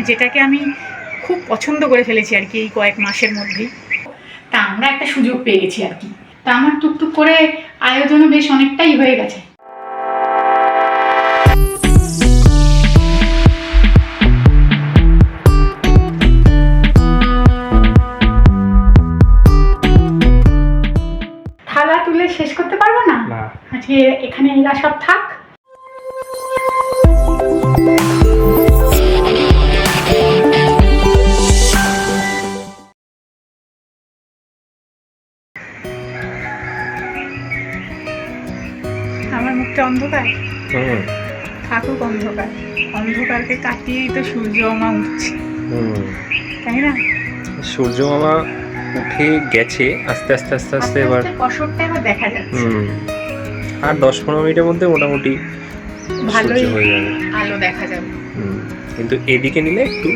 যেটাকে আমি খুব পছন্দ করে ফেলেছি আর কি এই কয়েক মাসের মধ্যেই। তা আমরা একটা সুযোগ পেয়ে গেছি আর কি। তা আমার টুকটুক করে আয়োজনও বেশ অনেকটাই হয়ে গেছে। থালা তুলে শেষ করতে পারবো না আজকে, এখানে এরা সব থাক। আমার মুখটা অন্ধকার, থাকুক অন্ধকার, অন্ধকারকে কাটিয়েই তো সূর্য মামা উঠছে, তাই না? সূর্য মামা উঠে গেছে আস্তে আস্তে আস্তে আস্তে, এবার কসরটা এবার দেখা যাচ্ছে। আর 10-15 মিনিটের মধ্যে মোটামুটি ভালোই হয়ে যাবে, আলো দেখা যাবে। কিন্তু এদিকে নিলে একটু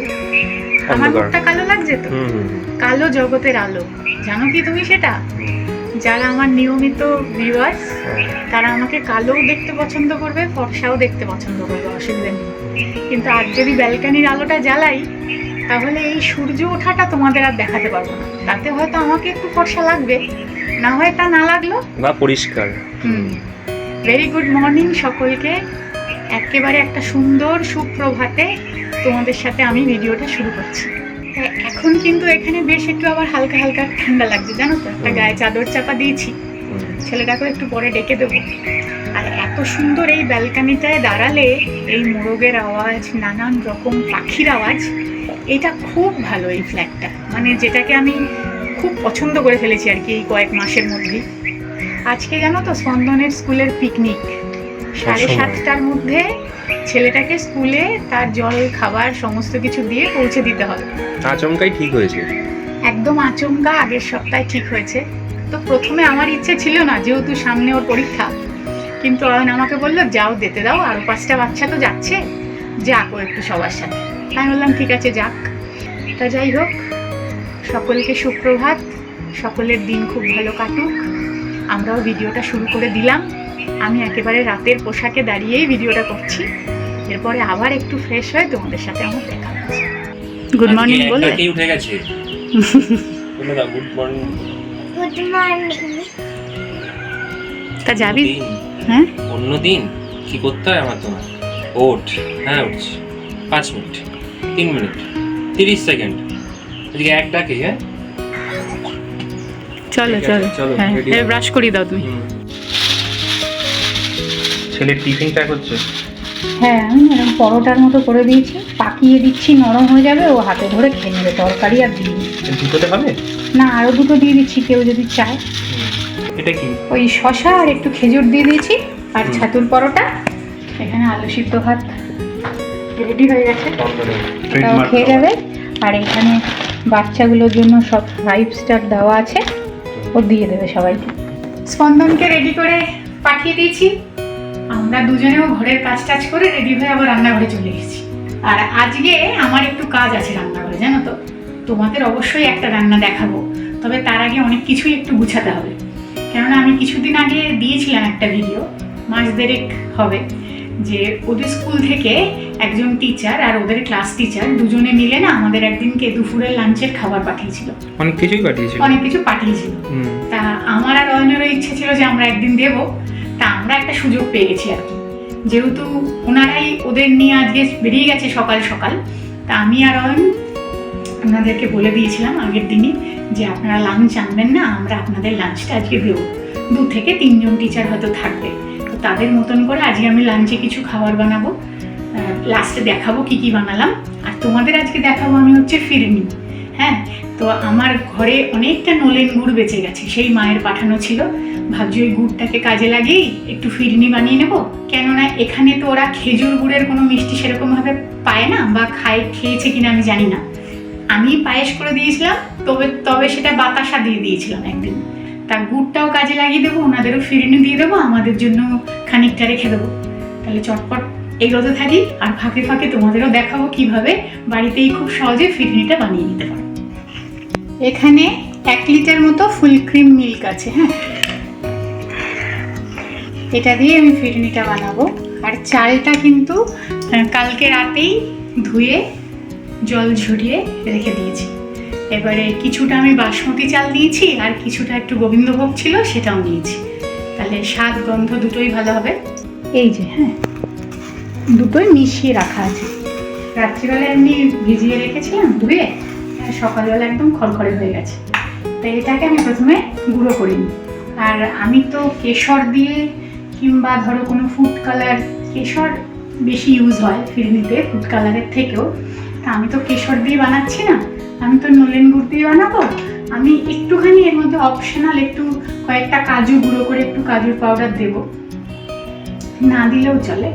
আমার মুখটা কালো লাগছে তো, কালো জগতের আলো, জানো কি তুমি সেটা? যারা আমার নিয়মিত ভিউয়ার্স তারা আমাকে কালোও দেখতে পছন্দ করবে, ফর্সাও দেখতে পছন্দ করবে, অসুবিধা নেই। কিন্তু আজ যদি ব্যালকানির আলোটা জ্বালাই তাহলে এই সূর্য ওঠাটা তোমাদের আর দেখাতে পারবো না। তাতে হয়তো আমাকে একটু ফর্সা লাগবে, না হয় তা না লাগলো বা পরিষ্কার। ভেরি গুড মর্নিং সকলকে, একেবারে একটা সুন্দর সুপ্রভাতে তোমাদের সাথে আমি ভিডিওটা শুরু করছি। এখন কিন্তু এখানে বেশ একটু আবার হালকা হালকা ঠান্ডা লাগছে, জানো তো? একটা গায়ে চাদর চাপা দিয়েছি, ছেলেটাকেও একটু পরে ডেকে দেবো। আর এত সুন্দর এই ব্যালকানিটায় দাঁড়ালে এই মোরগের আওয়াজ, নানান রকম পাখির আওয়াজ, এটা খুব ভালো এই ফ্ল্যাটটা, মানে যেটাকে আমি খুব পছন্দ করে ফেলেছি আর কি এই কয়েক মাসের মধ্যেই। আজকে জানো তো স্পন্দনের স্কুলের পিকনিক, 7:30টার মধ্যে ছেলেটাকে স্কুলে তার জল খাবার সমস্ত কিছু দিয়ে পৌঁছে দিতে হবে। আচমকাই ঠিক হয়েছে, একদম আচমকা, আগের সপ্তাহে ঠিক হয়েছে। তো প্রথমে আমার ইচ্ছে ছিল না, যেহেতু সামনে ওর পরীক্ষা, কিন্তু অয়ন আমাকে বললো যাও যেতে দাও, আরো 5টা বাচ্চা তো যাচ্ছে, যাক ও একটু সবার সাথে। আমি বললাম ঠিক আছে যাক। তা যাই হোক, সকলকে সুপ্রভাত, সকলের দিন খুব ভালো কাটুক। আমরাও ভিডিওটা শুরু করে দিলাম। আমি একেবারে রাতের পোশাকে দাঁড়িয়েই ভিডিওটা করছি, এরপরে আবার একটু ফ্রেশ হয়ে তোমাদের সাথে আমার দেখা হচ্ছে। গুড মর্নিং বলে উঠে গেছে, বলে দাও গুড মর্নিং। Good morning. তা যাবি? হ্যাঁ, অন্য দিন কি করতে হয় আমার তোমার? ওঠ, হ্যাঁ উঠছি, 5 মিনিট, 3 মিনিট, 30 সেকেন্ড, আজকে এক ডাকে। হ্যাঁ চলো চলো, হ্যাঁ ব্রাশ করিয়ে দাও তুমি। ছেলের টিফিন প্যাক হচ্ছে। হ্যাঁ, আমি এরকম পরোটার মতো করে দিয়েছি, পাকিয়ে দিচ্ছি, নরম হয়ে যাবে, ও হাতে ধরে খেয়ে নেবে। তরকারি আর দিয়ে দুটোতে হবে না, আরও দুটো দিয়ে দিচ্ছি কেউ যদি চায়। এটা কি? ওই শশা আর একটু খেজুর দিয়ে দিয়েছি, আর ছাতুর পরোটা। এখানে আলু সিদ্ধ ভাত রেডি হয়ে গেছে, ওটাও খেয়ে যাবে। আর এখানে বাচ্চাগুলোর জন্য সব 5 স্টার দেওয়া আছে, ও দিয়ে দেবে সবাইকে। স্পন্দনকে রেডি করে পাঠিয়ে দিয়েছি, আমরা দুজনেও ঘরের কাজ টাজ করে রেডি হয়ে আবার রান্নাঘরে চলে এসেছি। আর আজকে আমার একটু কাজ আছে রান্নাঘরে, জানো তো? তোমাদের অবশ্যই একটা রান্না দেখাবো, তবে তার আগে অনেক কিছুই একটু গুছাতে হবে। কেননা আমি কিছুদিন আগে দিয়েছিলাম একটা ভিডিও, মাস দেড়েক হবে, যে ওদের স্কুল থেকে একজন টিচার আর ওদের ক্লাস টিচার দুজনে মিলে না আমাদের একদিনকে দুপুরের লাঞ্চের খাবার পাঠিয়েছিল। অনেক কিছুই পাঠিয়েছিল, অনেক কিছু পাঠিয়েছিল। তা আমার আর অয়নেরও ইচ্ছে ছিল যে আমরা একদিন দেবো। তা আমরা একটা সুযোগ পেয়ে গেছি আর কি, যেহেতু ওনারাই ওদের নিয়ে আজকে বেরিয়ে গেছে সকাল সকাল। তা আমি আর অয়ন ওনাদেরকে বলে দিয়েছিলাম আগের দিনই যে আপনারা লাঞ্চ আনবেন না, আমরা আপনাদের লাঞ্চটা আজকে দেবো। 2 থেকে 3 জন টিচার হয়তো থাকবে, তো তাদের মতন করে আজকে আমি লাঞ্চে কিছু খাবার বানাবো, লাস্টে দেখাবো কি কি বানালাম। আর তোমাদের আজকে দেখাবো আমি হচ্ছে ফিরনি। হ্যাঁ, তো আমার ঘরে অনেকটা নলেন গুড় বেঁচে গেছে, সেই মায়ের পাঠানো ছিল। ভাবছি ওই গুড়টাকে কাজে লাগিয়েই একটু ফিরনি বানিয়ে নেবো। কেননা এখানে তো ওরা খেজুর গুড়ের কোনো মিষ্টি সেরকমভাবে পায় না, বা খেয়েছে কিনা আমি জানি না। আমি পায়েস করে দিয়েছিলাম, তবে সেটা বাতাসা দিয়ে দিয়েছিলাম একদিন। তা গুড়টাও কাজে লাগিয়ে দেবো, ওনাদেরও ফিরনি দিয়ে দেবো, আমাদের জন্য খানিকটা রেখে দেবো। তাহলে চটপট এগোতে থাকি, আর ফাঁকে ফাঁকে তোমাদেরও দেখাবো কিভাবে বাড়িতেই খুব সহজে ফিরনিটা বানিয়ে নিতে পারো। এখানে 1 লিটার মতো ফুল ক্রিম মিল্ক আছে। হ্যাঁ, এটা দিয়ে আমি ফিরনিটা বানাবো। আর চালটা কিন্তু কালকে রাতেই ধুয়ে জল ঝরিয়ে রেখে দিয়েছি। এবারে কিছুটা আমি বাসমতি চাল নিয়েছি আর কিছুটা একটু গোবিন্দভোগ ছিল সেটাও নিয়েছি, তাহলে স্বাদ গন্ধ দুটোই ভালো হবে। এই যে হ্যাঁ, দুটোই মিশিয়ে রাখা আছে। রাত্রিবেলা এমনি ভিজিয়ে রেখেছিলাম ধুয়ে, আর সকালবেলা একদম খড়খড়ে হয়ে গেছে। তো এটাকে আমি প্রথমে গুঁড়ো করে নিই। আর আমি তো কেশর দিয়ে কিংবা ধরো কোনো ফুড কালার, কেশর বেশি ইউজ হয় ফিরনিতে ফুড কালারের থেকেও, তা আমি তো কেশর দিয়ে বানাচ্ছি না, আমি তো নলেন গুড় দিয়ে বানাবো। আমি একটুখানি এর মধ্যে অপশনাল একটু কয়েকটা কাজু গুঁড়ো করে একটু কাজুর পাউডার দেবো, না দিলেও চলে।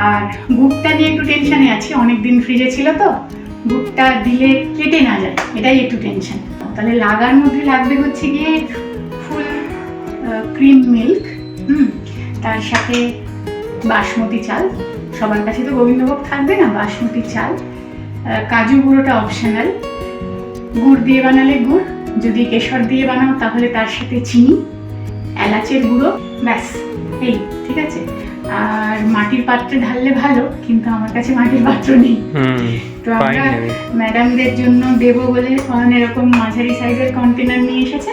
আর গুড়টা নিয়ে একটু টেনশনে আছি, অনেকদিন ফ্রিজে ছিল তো, গুড়টা দিলে কেটে না যায়, এটাই একটু টেনশন। তাহলে লাগার মধ্যে লাগবে হচ্ছে গিয়ে ফুল ক্রিম মিল্ক, তার সাথে বাসমতি চাল, সবার কাছে তো গোবিন্দভোগ থাকবে না, বাসমতি চাল, কাজু গুঁড়োটা অপশনাল, গুড় দিয়ে বানালে গুড়, যদি কেশর দিয়ে বানাও তাহলে তার সাথে চিনি, এলাচের গুঁড়ো, ব্যাস এই ঠিক আছে। আর মাটির পাত্রে ঢাললে ভালো, কিন্তু আমার কাছে মাটির পাত্র নেই, তো আমরা ম্যাডামদের জন্য দেবো বলে এরকম মাঝারি সাইজের কন্টেনার নিয়ে এসেছে,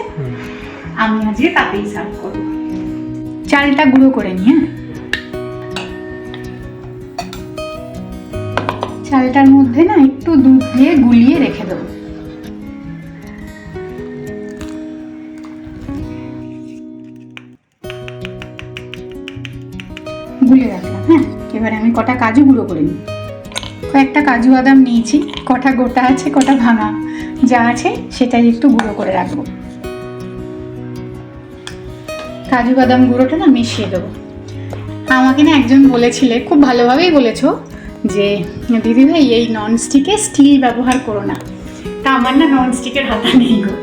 আমি আজকে তাতেই সার্ভ করবো। চালটা গুঁড়ো করে নিই। হ্যাঁ, চালটার মধ্যে না একটু দুধ দিয়ে গুলিয়ে রেখে দেবো। গুলে রাখলাম। হ্যাঁ, এবারে আমি কটা কাজু গুঁড়ো করে নিই। কয়েকটা কাজু বাদাম নিয়েছি, কটা গোটা আছে কটা ভাঙা, যা আছে সেটাই একটু গুঁড়ো করে রাখবো। কাজু বাদাম গুঁড়োটা না মিশিয়ে দেবো। আমাকে না একজন বলেছিলে, খুব ভালোভাবেই বলেছো, যে দিদি ভাই এই ননস্টিকে স্টিল ব্যবহার করো না। তা আমার না ননস্টিকের হাতা নেই গো,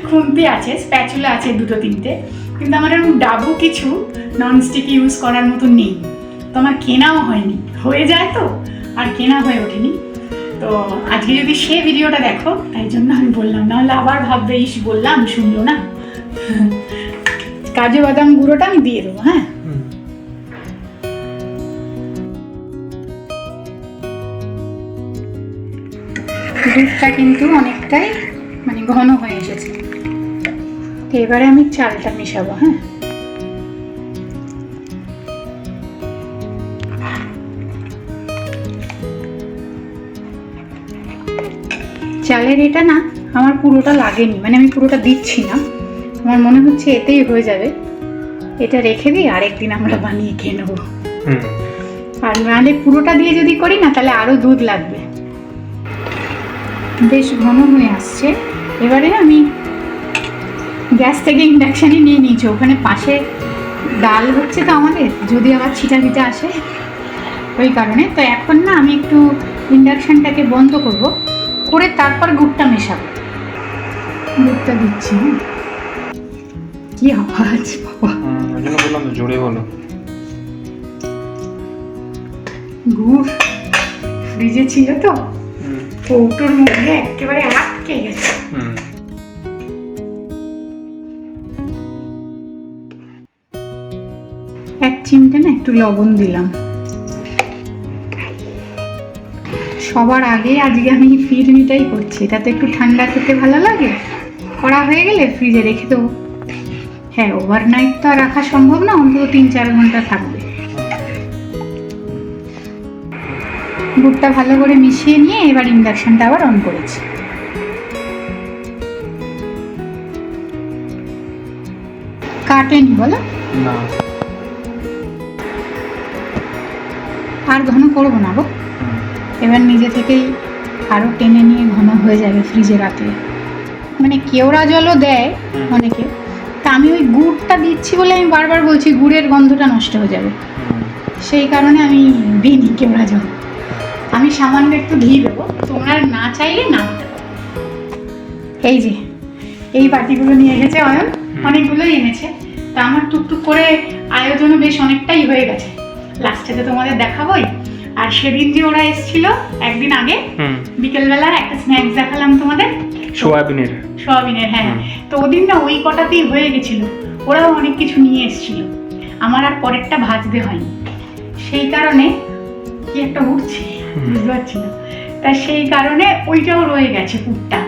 খুন্তি আছে, স্প্যাচুলা আছে দুটো তিনটে, কিন্তু আমার এরকম ডাবু কিছু ননস্টিক ইউজ করার মতো নেই, তো আমার কেনাও হয়নি, হয়ে যায় তো আর কেনা হয়ে ওঠেনি। তো আজকে যদি সে ভিডিওটা দেখো তাই জন্য আমি বললাম, নাহলে আবার ভাববে ইস বললাম শুনলো না। কাজু বাদাম গুঁড়োটা আমি দিয়ে দেবো। হ্যাঁ, দুধটা কিন্তু অনেকটাই মানে ঘন হয়ে এসেছে। এবারে আমি চালটা মেশাবো। হ্যাঁ, চালের এটা না আমার পুরোটা লাগেনি, মানে আমি পুরোটা দিচ্ছি না, আমার মনে হচ্ছে এতেই হয়ে যাবে। এটা রেখে দিই, আরেকদিন আমরা বানিয়ে খেয়ে নেবো। আর নাহলে পুরোটা দিয়ে যদি করি না তাহলে আরো দুধ লাগবে। বেশ ঘন হয়ে আসছে। এবারে আমি গ্যাস থেকে ইন্ডাকশানই নিয়ে নিয়েছি, ওখানে পাশে ডাল হচ্ছে তো আমাদের, যদি আবার ছিটা ফিটা আসে ওই কারণে। তো এখন না আমি একটু ইন্ডাকশানটাকে বন্ধ করব, করে তারপর গুড়টা মেশাবো। গুড়টা দিচ্ছি। কি আওয়াজ বাবা, বললাম জোরে বলো। গুড় ফ্রিজে ছিল তো, কৌটোর মধ্যে একেবারে আটকে গেছে। এক চিমটে না একটু লবণ দিলাম। সবার আগে আজকে আমি ফিরনিটাই করছি, তাতে একটু ঠান্ডা খেতে ভালো লাগে। করা হয়ে গেলে ফ্রিজে রেখে দেবো। হ্যাঁ, ওভারনাইট তো আর রাখা সম্ভব না, অন্তত 3-4 ঘন্টা থাকবে। গুড়টা ভালো করে মিশিয়ে নিয়ে এবার ইন্ডাকশনটা আবার অন করেছি। কাটেনি বলো না, আর ঘন করবো না গো, এবার নিজে থেকেই আরো টেনে নিয়ে ঘন হয়ে যাবে ফ্রিজে রাখলে। মানে কেওড়া জলও দেয় অনেকে, তা আমি ওই গুড়টা দিচ্ছি বলে আমি বারবার বলছি গুড়ের গন্ধটা নষ্ট হয়ে যাবে, সেই কারণে আমি দিইনি কেওড়া জল। আমি সামান্য একটু ঘি দেবো, তোমরা না চাইলে না দিতে পারো। এই যে এই বাটিগুলো নিয়ে এসেছে অয়ন, অনেকগুলোই এনেছে। তা আমার টুকটুক করে আয়োজনও বেশ অনেকটাই হয়ে গেছে, লাস্টে তো তোমাদের দেখাবোই। আর সেদিন যে ওরা এসেছিল একদিন আগে বিকেলবেলা একটা স্ন্যাক্স দেখালাম তোমাদের, সোয়াবিনের। হ্যাঁ, তো ওদিন না ওই কটাতেই হয়ে গেছিল, ওরাও অনেক কিছু নিয়ে এসেছিল, আমার আর পরেরটা ভাজতে হয়নি। সেই কারণে কি একটা উঠছে বুঝতে পারছি না, তা সেই কারণে ওইটাও রয়ে গেছে পুরটা,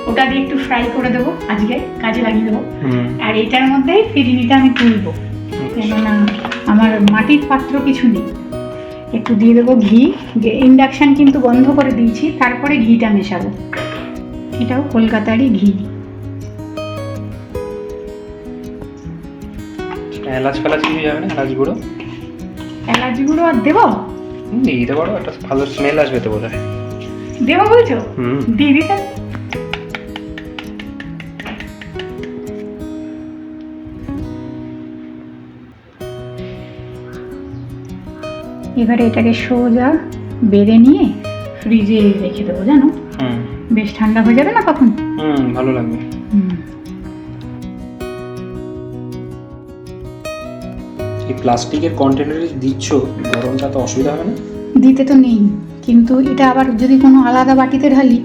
ওটা দিয়ে একটু ফ্রাই করে দেবো, আজকে কাজে লাগিয়ে দেবো। আর এইটার মধ্যেই ফিরিনিটা আমি তুলবো, কেননা আমার মাটির পাত্র কিছু নেই। একটু দিয়ে দেবো ঘি, ইন্ডাকশান কিন্তু বন্ধ করে দিয়েছি, তারপরে ঘিটা মেশাবো। এটাও কলকাতারই ঘি। এলাচ ফেলাচ কিছু যাবে না? এলাচ গুঁড়ো, এলাচ গুঁড়ো আর দেবো? দিয়ে দিতে পারো, একটা ভালো স্মেল আসবে তো বোধ হয়। দেবো বলছো? দিয়ে দিতে। এবারে এটাকে সোজা বেড়ে নিয়ে ফ্রিজে রেখে দেবো, জানো? বেশ ঠান্ডা হয়ে যাবে না তখন? ভালো লাগবে। এই প্লাস্টিকের কন্টেনারে দিচ্ছ, গরমটা তো অসুবিধা হবে না? দিতে তো নেই, কিন্তু এটা আবার যদি কোনো আলাদা বাটিতে ঢালি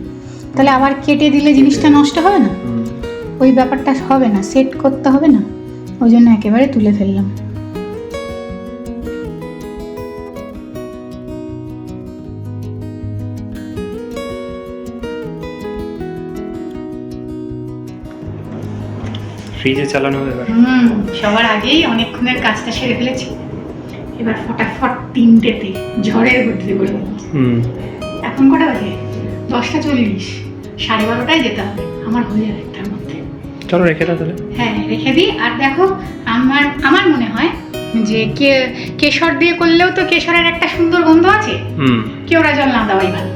তাহলে আবার কেটে দিলে জিনিসটা নষ্ট হবে না? ওই ব্যাপারটা হবে না, সেট করতে হবে না, ওই জন্য একেবারে তুলে ফেললাম। ফ্রিজে চালানো হবে এবার। সবার আগেই অনেকক্ষণের কাজটা সেরে ফেলেছি, এবার ফটাফট 3টেতে ঝড়ের গতিতে করে দেবো। এখন কটা বাজে? 10:40, 12:30টায় যেতে হবে, আমার হয়ে যাবে একটার মধ্যে। চলো রেখে দাও তাহলে। হ্যাঁ রেখে দিই। আর দেখো, আমার মনে হয় যে কেশর দিয়ে করলেও তো কেশরের একটা সুন্দর গন্ধ আছে, কেওড়া জল না দেওয়াই ভালো।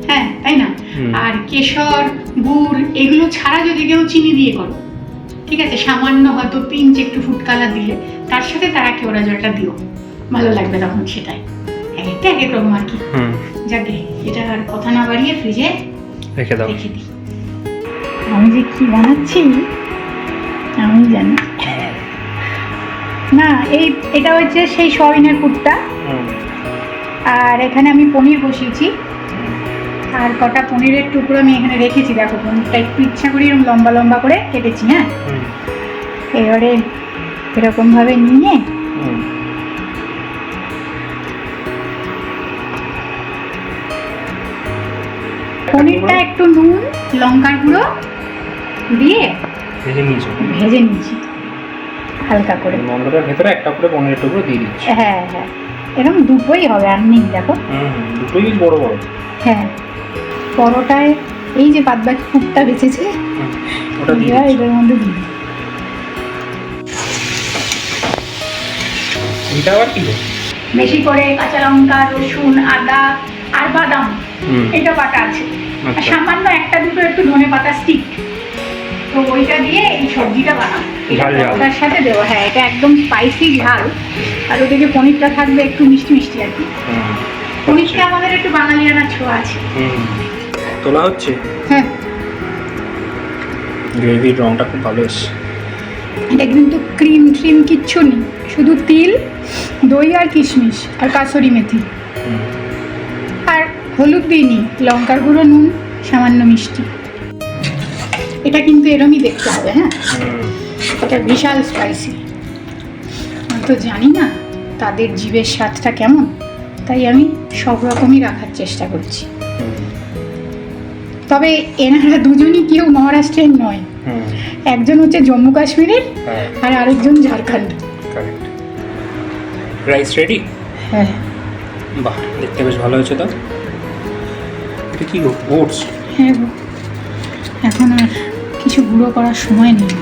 হ্যাঁ তাই না? আর কেশর, গুড় এগুলো ছাড়া যদি কেউ চিনি দিয়ে করো, ঠিক আছে, সামান্য হয়তো পিঞ্চ একটু ফুড কালার দিলে, তার সাথে তারা কেওড়া জলটা দিও, ভালো লাগবে তখন। সেটাই একটা এক এক রকম আর কি। যাকে এটা আর কথা না বাড়িয়ে ফ্রিজে রেখে দাও, রেখে দিই। আমি যে কি বানাচ্ছি আমি জানি না। এটা হচ্ছে সেই সয়াবিনের পুরটা, আর এখানে আমি পনির বসিয়েছি, আর কটা পনিরের টুকরো আমি এখানে রেখেছি। দেখো পনিরটা একটু ইচ্ছা করি এরকম লম্বা লম্বা করে কেটেছি। হ্যাঁ, এবারে এরকম ভাবে নিয়ে পনিরটা একটু নুন লঙ্কার গুঁড়ো দিয়ে ভেজে নিয়েছি হালকা করে। মন্ডলের ভেতরে একটা করে পনিরের টুকরো দিয়ে দিচ্ছি। হ্যাঁ হ্যাঁ, এরকম দুটোই হবে, আর নেই দেখো। দুটোই বড় বড়। হ্যাঁ, পরোটায় এই যে বাদ বাকি পুরটা বেঁচেছে ওটা দিয়ে এটার মধ্যে দিই। এটা আবার কি? বেশি করে কাঁচা লঙ্কা, রসুন, আদা আর বাদাম এটা বাটা আছে, আর সামান্য একটা দুটো একটু ধনেপাতা স্টিক, তো ওইটা দিয়ে এই সবজিটা বানাবো, ওটার সাথে দেবো। হ্যাঁ, এটা একদম স্পাইসি ঝাল, আর ওদিকে পনিরটা থাকবে একটু মিষ্টি মিষ্টি আর কি। পনিরটা আমাদের একটু বাঙালিয়ানা ছোঁয়া আছে। তোলা হচ্ছে। হ্যাঁ, গ্রেভির রংটা খুব ভালো এসছে। এটা কিন্তু ক্রিম ট্রিম কিচ্ছু নেই, শুধু তিল, দই আর কিশমিশ আর কাসুরি মেথি, আর হলুদ দিইনি, লঙ্কার গুঁড়ো, নুন, সামান্য মিষ্টি। এটা কিন্তু এরমই দেখতে হবে। হ্যাঁ, এটা বিশাল স্পাইসি। আমি তো জানি না তাদের জিভের স্বাদটা কেমন, তাই আমি সব রকমই রাখার চেষ্টা করছি। তবে এনারা দুজনই কেউ মহারাষ্ট্রের নয়, একজন হচ্ছে জম্মু কাশ্মীরের আর আরেকজন ঝাড়খণ্ড। Rice ready? হ্যাঁ। বাহ, দেখতে বেশ ভালো হয়েছে তো। এটা কি গো? ওটস? হ্যাঁ গো, এখন আর কিছু গুঁড়ো করার সময় নেই।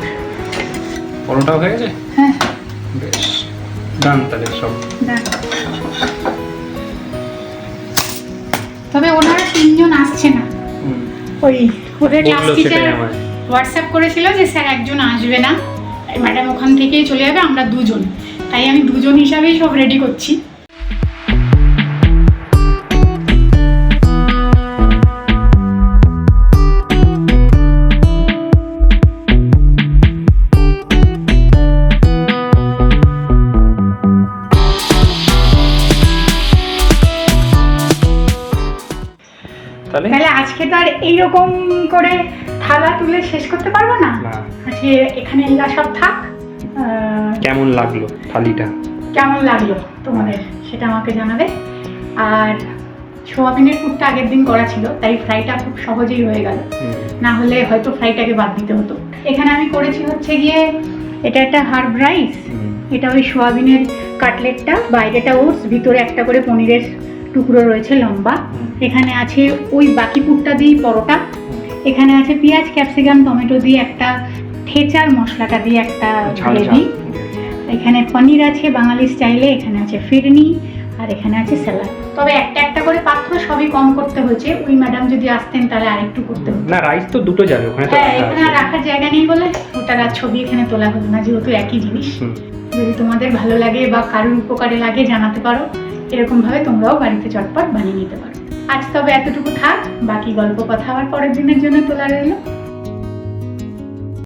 পরোটা হয়ে গেছে? হ্যাঁ, বেশ ডান তাহলে সব। তবে ওনারা 3জন আসছে না। ওই ওদের ক্লাস টিচার হোয়াটসঅ্যাপ করেছিল যে স্যার একজন আসবে না, ম্যাডাম ওখান থেকেই চলে যাবে, আমরা দুজন, তাই আমি দুজন হিসাবেই সব রেডি করছি। তাহলে আজকে তো আর এইরকম করে থালা তুলে শেষ করতে পারবো না। আজকে এখানে এগুলা সব থাক। কেমন লাগলো থালিটা? কেমন লাগলো তোমাদের সেটা আমাকে জানাবে। আর সোয়াবিনের পুরটা আগের দিন করা ছিল, তাই ফ্রাইটা খুব সহজেই হয়ে গেল, না হলে হয়তো ফ্রাইটাকে বাদ দিতে হতো। এখানে আমি করেছি হচ্ছে গিয়ে এটা একটা হার্ব রাইস, এটা ওই সোয়াবিনের কাটলেটটা, বাইরেটা ওটস, ভিতরে একটা করে পনিরের টুকরো রয়েছে লম্বা। এখানে আছে ওই বাকি পুরটা দিয়ে পরোটা। এখানে আছে পেঁয়াজ ক্যাপসিকাম টমেটো দিয়ে একটা ঠেচার মশলাটা দিয়ে একটা গ্রেভি। এখানে পনির আছে বাঙালি স্টাইলে, এখানে আছে ফিরনি, আর এখানে আছে স্যালাড। তবে একটা একটা করে পাত্র সবই কম করতে হয়েছে, ওই ম্যাডাম যদি আসতেন তাহলে আরেকটু করতে হতো। না, রাইস তো দুটো যাবে ওখানে তো। হ্যাঁ, এখানে আর রাখার জায়গা নেই বলে ওটার আর ছবি এখানে তোলা হলো না, যেহেতু একই জিনিস। যদি তোমাদের ভালো লাগে বা কারোর উপকারে লাগে জানাতে পারো, এরকম ভাবে তোমরাও বাড়িতে চটপট বানিয়ে নিতে পারো। আজ তবে এতটুকু থাক, বাকি গল্প কথা আবার পরের দিনের জন্য তোলা রইলো।